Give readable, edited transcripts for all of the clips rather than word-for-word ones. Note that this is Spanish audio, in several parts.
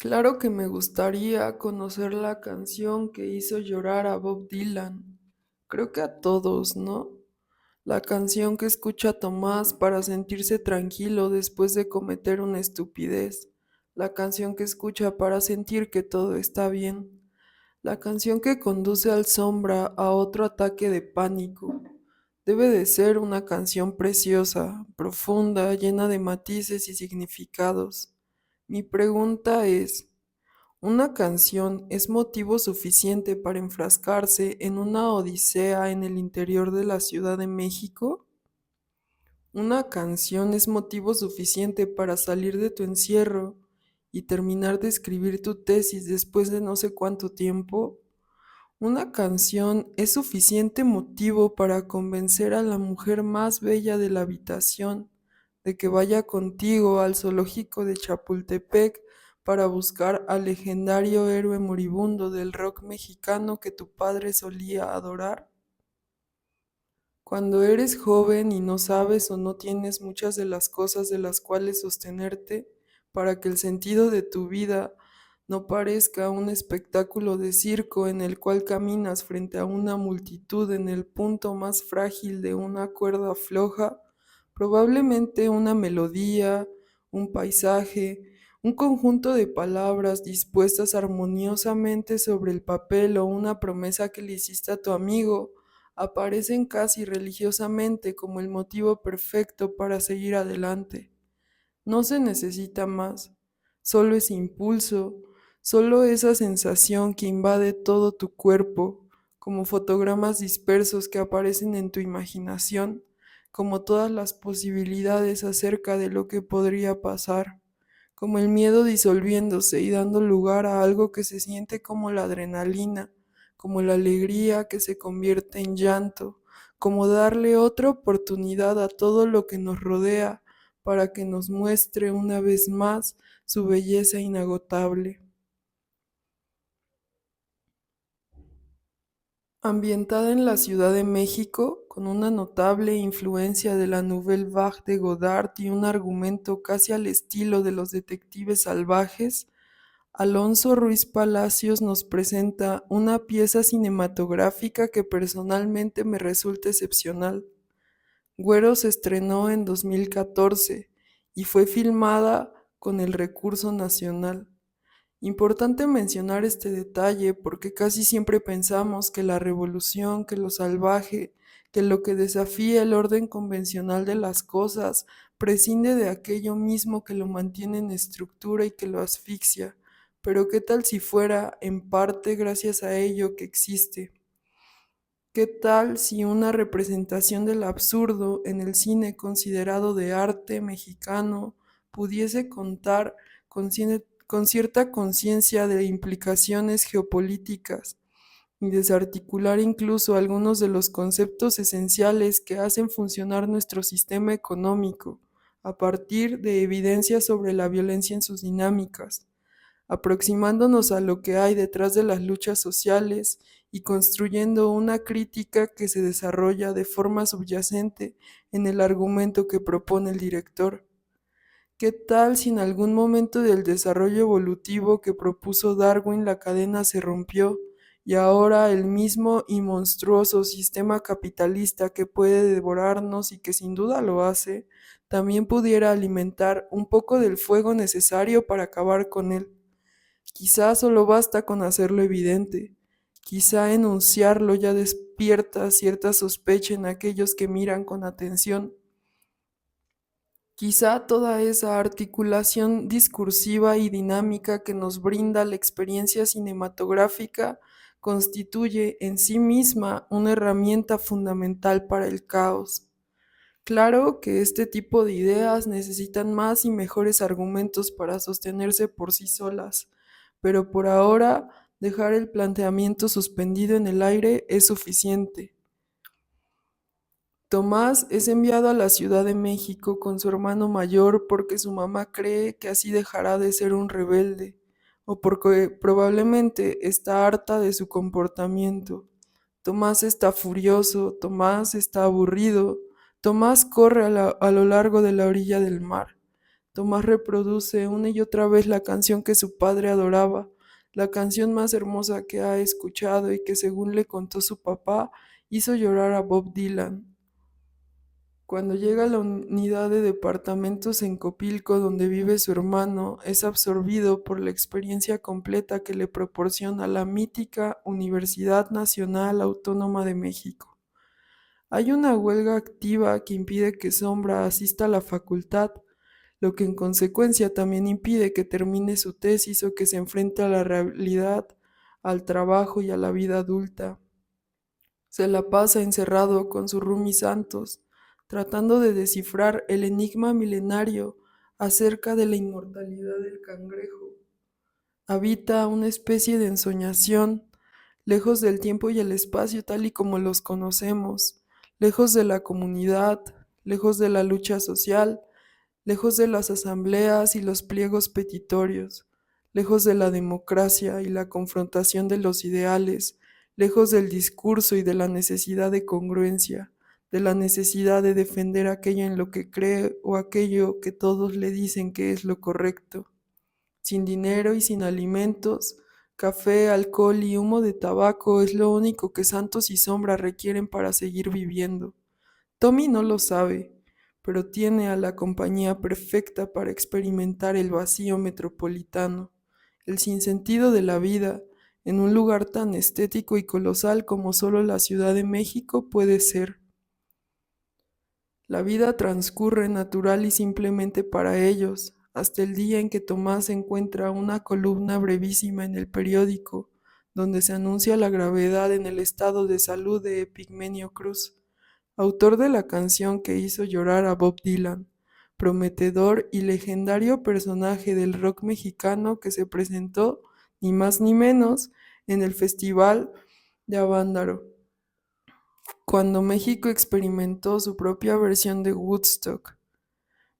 Claro que me gustaría conocer la canción que hizo llorar a Bob Dylan. Creo que a todos, ¿no? La canción que escucha Tomás para sentirse tranquilo después de cometer una estupidez. La canción que escucha para sentir que todo está bien. La canción que conduce al Sombra a otro ataque de pánico. Debe de ser una canción preciosa, profunda, llena de matices y significados. Mi pregunta es, ¿una canción es motivo suficiente para enfrascarse en una odisea en el interior de la Ciudad de México? ¿Una canción es motivo suficiente para salir de tu encierro y terminar de escribir tu tesis después de no sé cuánto tiempo? ¿Una canción es suficiente motivo para convencer a la mujer más bella de la habitación de que vaya contigo al zoológico de Chapultepec para buscar al legendario héroe moribundo del rock mexicano que tu padre solía adorar? Cuando eres joven y no sabes o no tienes muchas de las cosas de las cuales sostenerte para que el sentido de tu vida no parezca un espectáculo de circo en el cual caminas frente a una multitud en el punto más frágil de una cuerda floja, probablemente una melodía, un paisaje, un conjunto de palabras dispuestas armoniosamente sobre el papel o una promesa que le hiciste a tu amigo aparecen casi religiosamente como el motivo perfecto para seguir adelante. No se necesita más, solo ese impulso, solo esa sensación que invade todo tu cuerpo, como fotogramas dispersos que aparecen en tu imaginación, como todas las posibilidades acerca de lo que podría pasar, como el miedo disolviéndose y dando lugar a algo que se siente como la adrenalina, como la alegría que se convierte en llanto, como darle otra oportunidad a todo lo que nos rodea para que nos muestre una vez más su belleza inagotable. Ambientada en la Ciudad de México, con una notable influencia de la Nouvelle Vague de Godard y un argumento casi al estilo de los detectives salvajes, Alonso Ruiz Palacios nos presenta una pieza cinematográfica que personalmente me resulta excepcional. Güero se estrenó en 2014 y fue filmada con el recurso nacional. Importante mencionar este detalle porque casi siempre pensamos que la revolución, que lo salvaje, que lo que desafía el orden convencional de las cosas, prescinde de aquello mismo que lo mantiene en estructura y que lo asfixia. Pero ¿qué tal si fuera en parte gracias a ello que existe? ¿Qué tal si una representación del absurdo en el cine considerado de arte mexicano pudiese contar con cierta conciencia de implicaciones geopolíticas y desarticular incluso algunos de los conceptos esenciales que hacen funcionar nuestro sistema económico, a partir de evidencias sobre la violencia en sus dinámicas, aproximándonos a lo que hay detrás de las luchas sociales y construyendo una crítica que se desarrolla de forma subyacente en el argumento que propone el director? ¿Qué tal si en algún momento del desarrollo evolutivo que propuso Darwin la cadena se rompió y ahora el mismo y monstruoso sistema capitalista que puede devorarnos y que sin duda lo hace, también pudiera alimentar un poco del fuego necesario para acabar con él? Quizá solo basta con hacerlo evidente. Quizá enunciarlo ya despierta cierta sospecha en aquellos que miran con atención. Quizá toda esa articulación discursiva y dinámica que nos brinda la experiencia cinematográfica constituye en sí misma una herramienta fundamental para el caos. Claro que este tipo de ideas necesitan más y mejores argumentos para sostenerse por sí solas, pero por ahora dejar el planteamiento suspendido en el aire es suficiente. Tomás es enviado a la Ciudad de México con su hermano mayor porque su mamá cree que así dejará de ser un rebelde, o porque probablemente está harta de su comportamiento. Tomás está furioso, Tomás está aburrido, Tomás corre a lo largo de la orilla del mar. Tomás reproduce una y otra vez la canción que su padre adoraba, la canción más hermosa que ha escuchado y que, según le contó su papá, hizo llorar a Bob Dylan. Cuando llega a la unidad de departamentos en Copilco donde vive su hermano, es absorbido por la experiencia completa que le proporciona la mítica Universidad Nacional Autónoma de México. Hay una huelga activa que impide que Sombra asista a la facultad, lo que en consecuencia también impide que termine su tesis o que se enfrente a la realidad, al trabajo y a la vida adulta. Se la pasa encerrado con su roomie Santos, tratando de descifrar el enigma milenario acerca de la inmortalidad del cangrejo. Habita una especie de ensoñación, lejos del tiempo y el espacio tal y como los conocemos, lejos de la comunidad, lejos de la lucha social, lejos de las asambleas y los pliegos petitorios, lejos de la democracia y la confrontación de los ideales, lejos del discurso y de la necesidad de congruencia, de la necesidad de defender aquello en lo que cree o aquello que todos le dicen que es lo correcto. Sin dinero y sin alimentos, café, alcohol y humo de tabaco es lo único que Santos y Sombra requieren para seguir viviendo. Tommy no lo sabe, pero tiene a la compañía perfecta para experimentar el vacío metropolitano, el sinsentido de la vida, en un lugar tan estético y colosal como solo la Ciudad de México puede ser. La vida transcurre natural y simplemente para ellos, hasta el día en que Tomás encuentra una columna brevísima en el periódico, donde se anuncia la gravedad en el estado de salud de Epigmenio Cruz, autor de la canción que hizo llorar a Bob Dylan, prometedor y legendario personaje del rock mexicano que se presentó, ni más ni menos, en el Festival de Avándaro, cuando México experimentó su propia versión de Woodstock.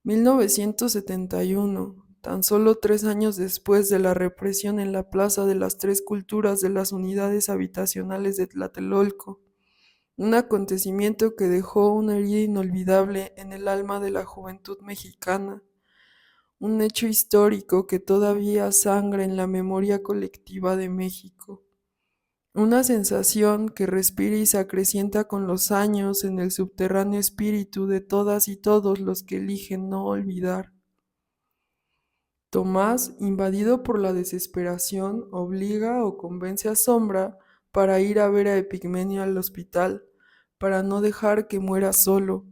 1971, tan solo 3 años después de la represión en la Plaza de las Tres Culturas de las unidades habitacionales de Tlatelolco, un acontecimiento que dejó una herida inolvidable en el alma de la juventud mexicana, un hecho histórico que todavía sangra en la memoria colectiva de México, una sensación que respira y se acrecienta con los años en el subterráneo espíritu de todas y todos los que eligen no olvidar. Tomás, invadido por la desesperación, obliga o convence a Sombra para ir a ver a Epigmenio al hospital, para no dejar que muera solo,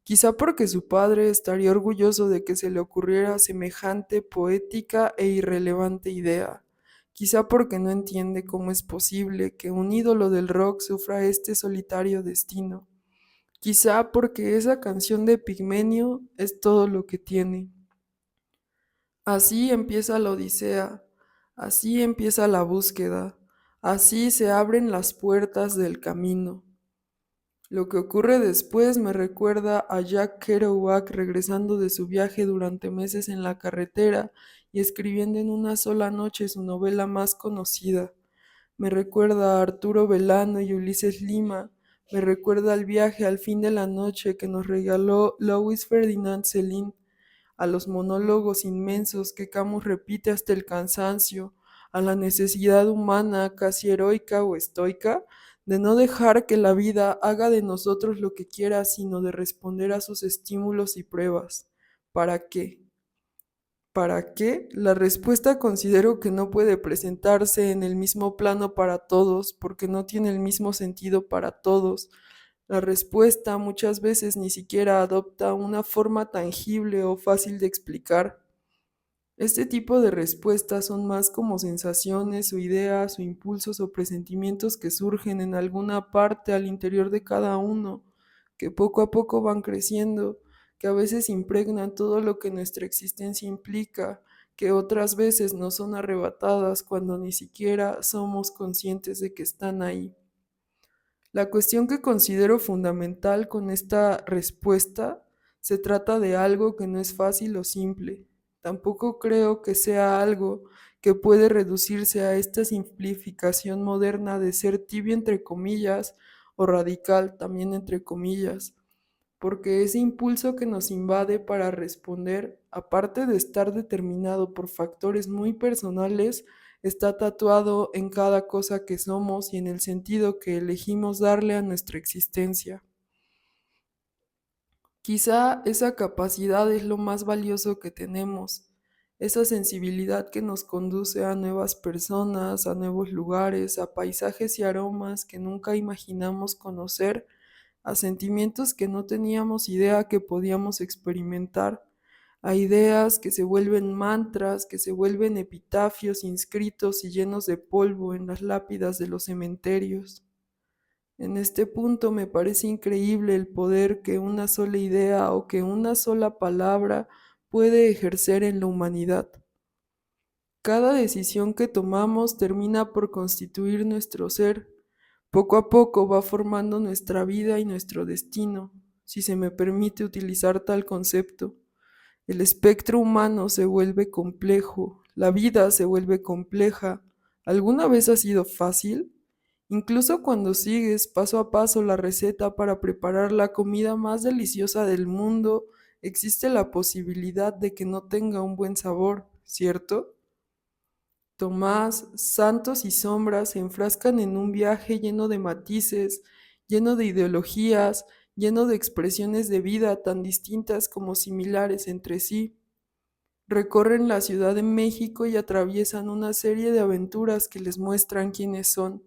quizá porque su padre estaría orgulloso de que se le ocurriera semejante poética e irrelevante idea, quizá porque no entiende cómo es posible que un ídolo del rock sufra este solitario destino, quizá porque esa canción de Epigmenio es todo lo que tiene. Así empieza la odisea, así empieza la búsqueda, así se abren las puertas del camino. Lo que ocurre después me recuerda a Jack Kerouac regresando de su viaje durante meses en la carretera y escribiendo en una sola noche su novela más conocida. Me recuerda a Arturo Belano y Ulises Lima. Me recuerda al viaje al fin de la noche que nos regaló Louis Ferdinand Céline, a los monólogos inmensos que Camus repite hasta el cansancio, a la necesidad humana, casi heroica o estoica, de no dejar que la vida haga de nosotros lo que quiera, sino de responder a sus estímulos y pruebas. ¿Para qué? ¿Para qué? La respuesta considero que no puede presentarse en el mismo plano para todos, porque no tiene el mismo sentido para todos. La respuesta muchas veces ni siquiera adopta una forma tangible o fácil de explicar. Este tipo de respuestas son más como sensaciones o ideas o impulsos o presentimientos que surgen en alguna parte al interior de cada uno, que poco a poco van creciendo, que a veces impregnan todo lo que nuestra existencia implica, que otras veces nos son arrebatadas cuando ni siquiera somos conscientes de que están ahí. La cuestión que considero fundamental con esta respuesta se trata de algo que no es fácil o simple. Tampoco creo que sea algo que puede reducirse a esta simplificación moderna de ser tibio entre comillas o radical también entre comillas. porque ese impulso que nos invade para responder, aparte de estar determinado por factores muy personales, está tatuado en cada cosa que somos y en el sentido que elegimos darle a nuestra existencia. Quizá esa capacidad es lo más valioso que tenemos, esa sensibilidad que nos conduce a nuevas personas, a nuevos lugares, a paisajes y aromas que nunca imaginamos conocer, a sentimientos que no teníamos idea que podíamos experimentar, a ideas que se vuelven mantras, que se vuelven epitafios inscritos y llenos de polvo en las lápidas de los cementerios. En este punto me parece increíble el poder que una sola idea o que una sola palabra puede ejercer en la humanidad. Cada decisión que tomamos termina por constituir nuestro ser. Poco a poco va formando nuestra vida y nuestro destino, si se me permite utilizar tal concepto. El espectro humano se vuelve complejo, la vida se vuelve compleja. ¿Alguna vez ha sido fácil? Incluso cuando sigues paso a paso la receta para preparar la comida más deliciosa del mundo, existe la posibilidad de que no tenga un buen sabor, ¿cierto? Tomás, santos y sombras se enfrascan en un viaje lleno de matices, lleno de ideologías, lleno de expresiones de vida tan distintas como similares entre sí. Recorren la Ciudad de México y atraviesan una serie de aventuras que les muestran quiénes son.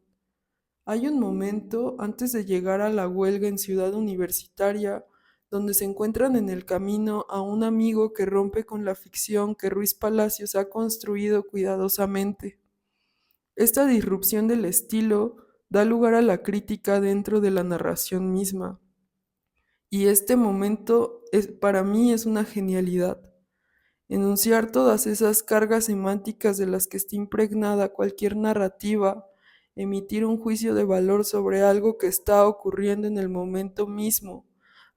Hay un momento antes de llegar a la huelga en Ciudad Universitaria donde se encuentran en el camino a un amigo que rompe con la ficción que Ruiz Palacios ha construido cuidadosamente. Esta disrupción del estilo da lugar a la crítica dentro de la narración misma, y este momento para mí es una genialidad. Enunciar todas esas cargas semánticas de las que está impregnada cualquier narrativa, emitir un juicio de valor sobre algo que está ocurriendo en el momento mismo,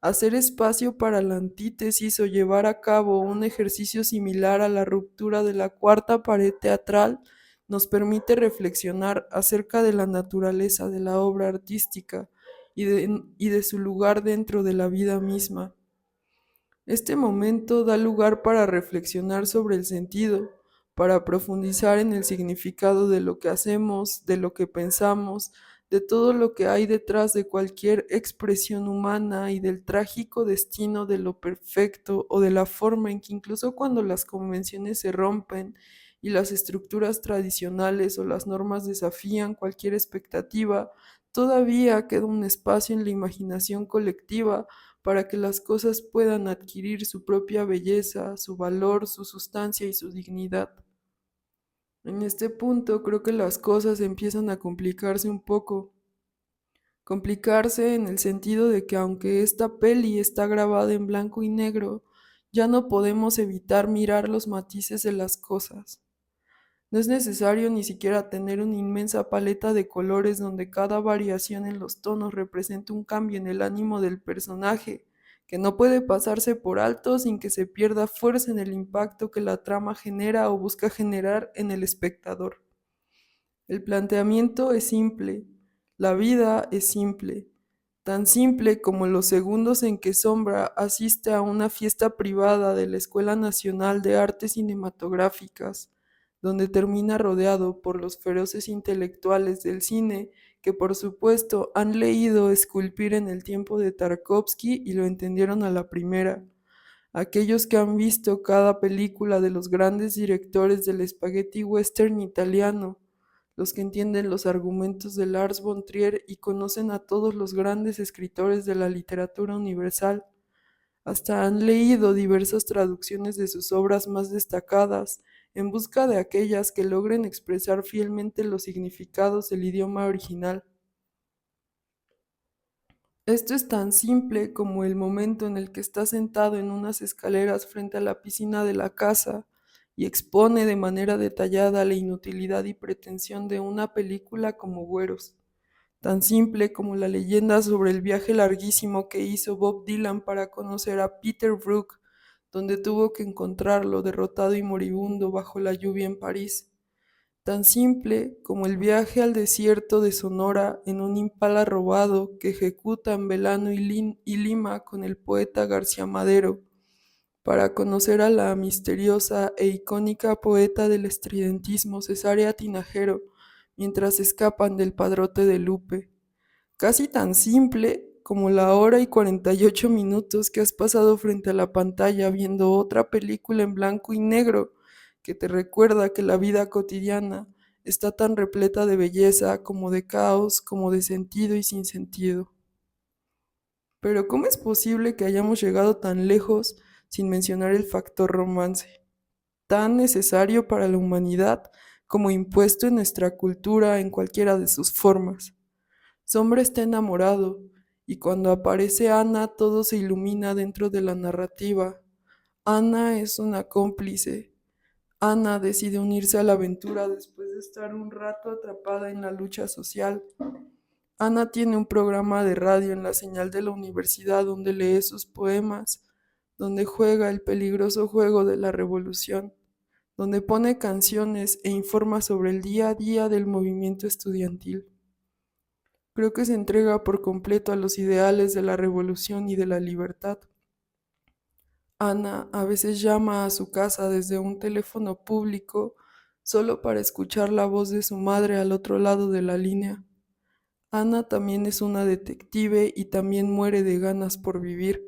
hacer espacio para la antítesis o llevar a cabo un ejercicio similar a la ruptura de la cuarta pared teatral, nos permite reflexionar acerca de la naturaleza de la obra artística y de su lugar dentro de la vida misma. Este momento da lugar para reflexionar sobre el sentido, para profundizar en el significado de lo que hacemos, de lo que pensamos, de todo lo que hay detrás de cualquier expresión humana y del trágico destino de lo perfecto o de la forma en que incluso cuando las convenciones se rompen y las estructuras tradicionales o las normas desafían cualquier expectativa, todavía queda un espacio en la imaginación colectiva para que las cosas puedan adquirir su propia belleza, su valor, su sustancia y su dignidad. En este punto creo que las cosas empiezan a complicarse un poco. Complicarse en el sentido de que aunque esta peli está grabada en blanco y negro, ya no podemos evitar mirar los matices de las cosas. No es necesario ni siquiera tener una inmensa paleta de colores donde cada variación en los tonos represente un cambio en el ánimo del personaje, que no puede pasarse por alto sin que se pierda fuerza en el impacto que la trama genera o busca generar en el espectador. El planteamiento es simple, la vida es simple, tan simple como los segundos en que Sombra asiste a una fiesta privada de la Escuela Nacional de Artes Cinematográficas, donde termina rodeado por los feroces intelectuales del cine que por supuesto han leído Esculpir en el tiempo de Tarkovsky y lo entendieron a la primera. Aquellos que han visto cada película de los grandes directores del spaghetti western italiano, los que entienden los argumentos de Lars von Trier y conocen a todos los grandes escritores de la literatura universal, hasta han leído diversas traducciones de sus obras más destacadas, en busca de aquellas que logren expresar fielmente los significados del idioma original. Esto es tan simple como el momento en el que está sentado en unas escaleras frente a la piscina de la casa y expone de manera detallada la inutilidad y pretensión de una película como Güeros. Tan simple como la leyenda sobre el viaje larguísimo que hizo Bob Dylan para conocer a Peter Brook, donde tuvo que encontrarlo derrotado y moribundo bajo la lluvia en París. tan simple como el viaje al desierto de Sonora en un impala robado que ejecutan Velano y Lima con el poeta García Madero, para conocer a la misteriosa e icónica poeta del estridentismo Cesárea Tinajero, mientras escapan del padrote de Lupe. Casi tan simple como la hora y 48 minutos que has pasado frente a la pantalla viendo otra película en blanco y negro que te recuerda que la vida cotidiana está tan repleta de belleza como de caos, como de sentido y sin sentido. Pero ¿cómo es posible que hayamos llegado tan lejos sin mencionar el factor romance, tan necesario para la humanidad como impuesto en nuestra cultura en cualquiera de sus formas? Sombra está enamorado, y cuando aparece Ana todo se ilumina dentro de la narrativa. Ana es una cómplice. Ana decide unirse a la aventura después de estar un rato atrapada en la lucha social. Ana tiene un programa de radio en la señal de la universidad donde lee sus poemas, donde juega el peligroso juego de la revolución, donde pone canciones e informa sobre el día a día del movimiento estudiantil. Creo que se entrega por completo a los ideales de la revolución y de la libertad. Ana a veces llama a su casa desde un teléfono público solo para escuchar la voz de su madre al otro lado de la línea. Ana también es una detective y también muere de ganas por vivir.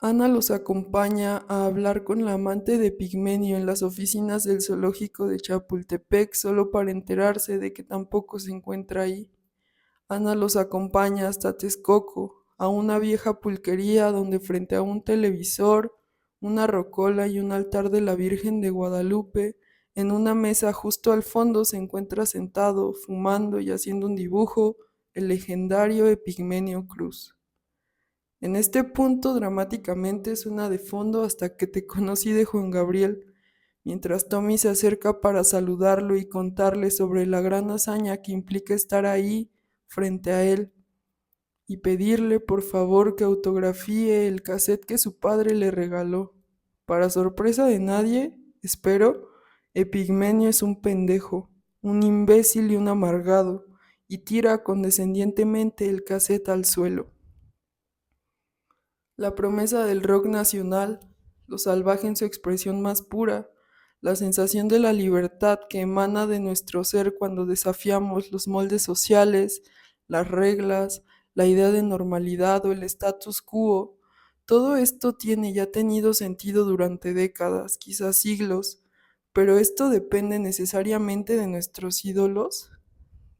Ana los acompaña a hablar con la amante de Pigmenio en las oficinas del zoológico de Chapultepec solo para enterarse de que tampoco se encuentra ahí. Ana los acompaña hasta Texcoco, a una vieja pulquería donde frente a un televisor, una rocola y un altar de la Virgen de Guadalupe, en una mesa justo al fondo se encuentra sentado, fumando y haciendo un dibujo, el legendario Epigmenio Cruz. En este punto dramáticamente suena de fondo hasta que te conocí de Juan Gabriel, mientras Tommy se acerca para saludarlo y contarle sobre la gran hazaña que implica estar ahí frente a él y pedirle por favor que autografíe el cassette que su padre le regaló. Para sorpresa de nadie, espero, Epigmenio es un pendejo, un imbécil y un amargado, y tira condescendientemente el cassette al suelo. La promesa del rock nacional, lo salvaje en su expresión más pura, la sensación de la libertad que emana de nuestro ser cuando desafiamos los moldes sociales, las reglas, la idea de normalidad o el status quo, todo esto tiene y ha tenido sentido durante décadas, quizás siglos, pero esto depende necesariamente de nuestros ídolos,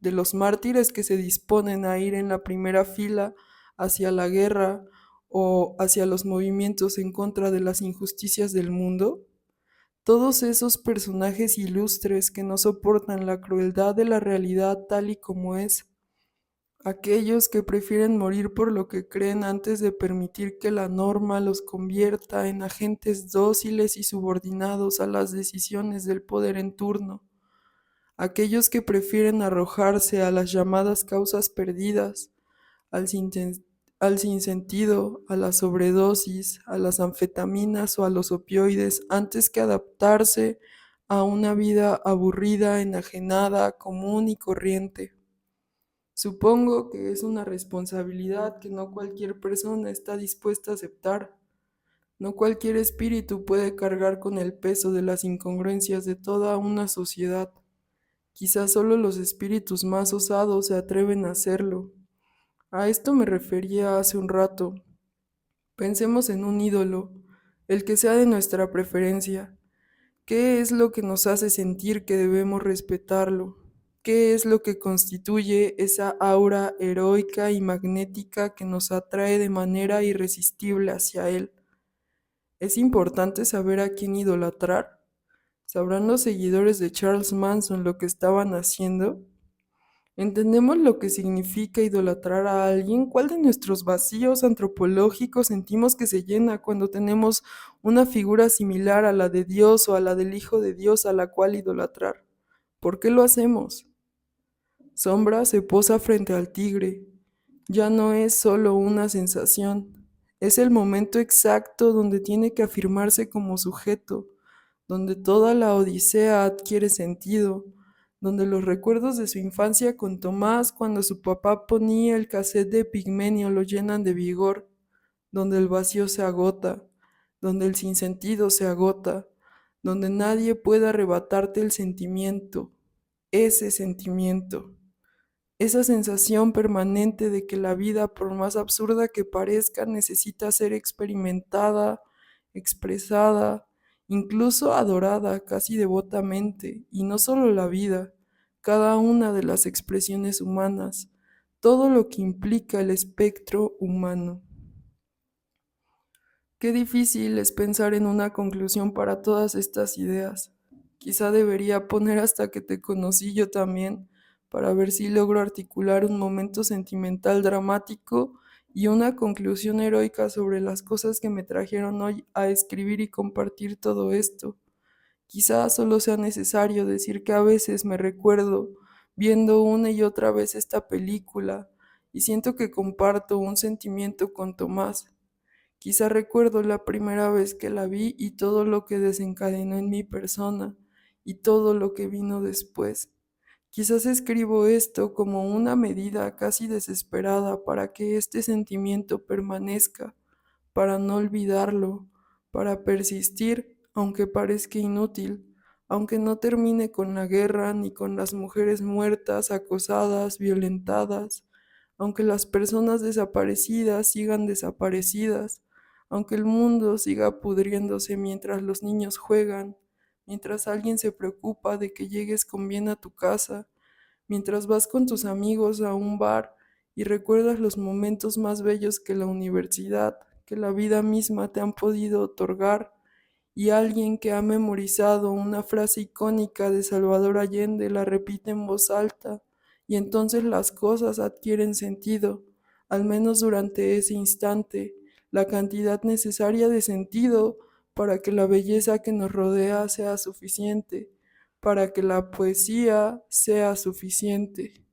de los mártires que se disponen a ir en la primera fila hacia la guerra o hacia los movimientos en contra de las injusticias del mundo. Todos esos personajes ilustres que no soportan la crueldad de la realidad tal y como es. Aquellos que prefieren morir por lo que creen antes de permitir que la norma los convierta en agentes dóciles y subordinados a las decisiones del poder en turno. Aquellos que prefieren arrojarse a las llamadas causas perdidas, al, al sinsentido, a la sobredosis, a las anfetaminas o a los opioides, antes que adaptarse a una vida aburrida, enajenada, común y corriente. Supongo que es una responsabilidad que no cualquier persona está dispuesta a aceptar. No cualquier espíritu puede cargar con el peso de las incongruencias de toda una sociedad. Quizás solo los espíritus más osados se atreven a hacerlo. A esto me refería hace un rato. Pensemos en un ídolo, el que sea de nuestra preferencia. ¿Qué es lo que nos hace sentir que debemos respetarlo? ¿Qué es lo que constituye esa aura heroica y magnética que nos atrae de manera irresistible hacia él? Es importante saber a quién idolatrar. ¿Sabrán los seguidores de Charles Manson lo que estaban haciendo? ¿Entendemos lo que significa idolatrar a alguien? ¿Cuál de nuestros vacíos antropológicos sentimos que se llena cuando tenemos una figura similar a la de Dios o a la del Hijo de Dios a la cual idolatrar? ¿Por qué lo hacemos? Sombra se posa frente al tigre. Ya no es solo una sensación, es el momento exacto donde tiene que afirmarse como sujeto, donde toda la odisea adquiere sentido, donde los recuerdos de su infancia con Tomás cuando su papá ponía el cassette de Pigmenio lo llenan de vigor, donde el vacío se agota, donde el sinsentido se agota, donde nadie puede arrebatarte el sentimiento, ese sentimiento. Esa sensación permanente de que la vida, por más absurda que parezca, necesita ser experimentada, expresada, incluso adorada casi devotamente, y no solo la vida, cada una de las expresiones humanas, todo lo que implica el espectro humano. Qué difícil es pensar en una conclusión para todas estas ideas. Quizá debería poner hasta que te conocí yo también, para ver si logro articular un momento sentimental dramático y una conclusión heroica sobre las cosas que me trajeron hoy a escribir y compartir todo esto. Quizá solo sea necesario decir que a veces me recuerdo viendo una y otra vez esta película y siento que comparto un sentimiento con Tomás. Quizá recuerdo la primera vez que la vi y todo lo que desencadenó en mi persona y todo lo que vino después. Quizás escribo esto como una medida casi desesperada para que este sentimiento permanezca, para no olvidarlo, para persistir, aunque parezca inútil, aunque no termine con la guerra ni con las mujeres muertas, acosadas, violentadas, aunque las personas desaparecidas sigan desaparecidas, aunque el mundo siga pudriéndose mientras los niños juegan, mientras alguien se preocupa de que llegues con bien a tu casa, mientras vas con tus amigos a un bar y recuerdas los momentos más bellos que la universidad, que la vida misma te han podido otorgar, y alguien que ha memorizado una frase icónica de Salvador Allende la repite en voz alta, y entonces las cosas adquieren sentido, al menos durante ese instante, la cantidad necesaria de sentido para que la belleza que nos rodea sea suficiente, para que la poesía sea suficiente.